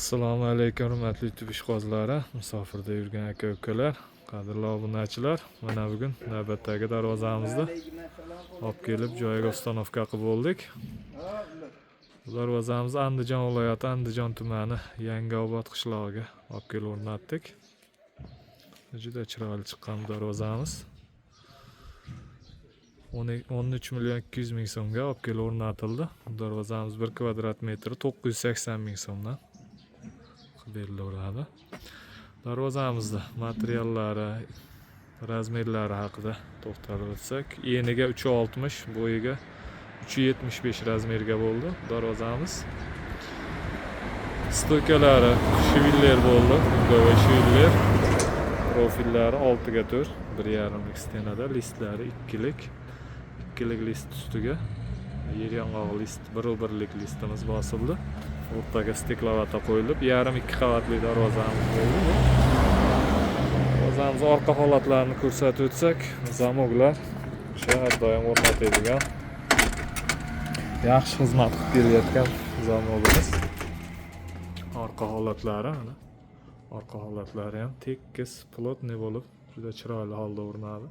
Assalomu alaykum hurmatli YouTube ishqibozlari, musofirda yurgan aka-ukalar, qadrli obunachilar. Mana bugun navbatdagi darvozamizni olib kelib joyiga ustanovka qilib bo'ldik. Darvozamiz Andijon viloyati Andijon tumani Yangiobod qishlog'iga olib kelib o'rnatdik. Juda chiroyli chiqqan darvozamiz. 13 million 200 ming so'mga olib kelib o'rnatildi. Darvozamiz 1 kvadrat metri 980 ming so'mdan berilaveradi. Darvozamizda materiallari, razmerlari haqida to'xtalib o'tsak, eniga 3.60, bo'yiga 3.75 razmerga bo'ldi darvozamiz. Stoykalari shiviller bo'ldi, ungava shiviller. Profillari 6x4, 1.5lik stenada, listlari 2lik list ustiga yer yong'oq list, 1.1lik listimiz bosildi. O'rtaga steklovata qo'yilib, yarim 2 qavatli darvozamiz bo'ldi. Darvozamiz orqa holatlarini ko'rsatib o'tsak, zamoglar o'sha har doim o'rnatilgan, yaxshi xizmat qilib kelayotgan zamogimiz. Orqa holatlari, mana orqa holatlari ham tekis, plotniy bo'lib, juda chiroyli holda o'rnadi.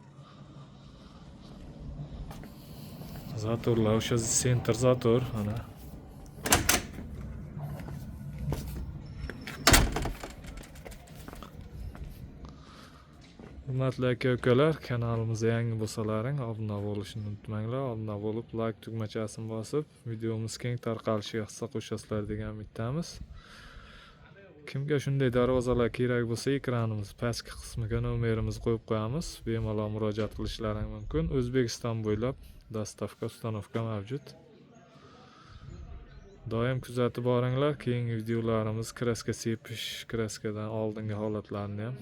Zatorlar o'sha center zator, mana hurmatli aka-ukalar, kanalimizga yangi bo'lsalaring, obuna bo'lishni unutmanglar. Obuna bo'lib, like tugmachasini bosib, videomiz keng tarqalishiga hissa qo'shasizlar degan umiddamiz. Kimga shunday darvozalar kerak bo'lsa, ekranimiz pastki qismiga nomerimizni qo'yib qo'yamiz. Bemalol murojaat qilishlaring mumkin. O'zbekiston bo'ylab dostavka, ustanovka mavjud. Doim kuzatib boringlar. Keyingi videolarimiz kraska sepish, kraskadan oldingi holatlarni ham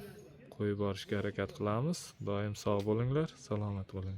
qo'yib borishga harakat qilamiz. Doim sog' bo'linglar, salomat bo'ling.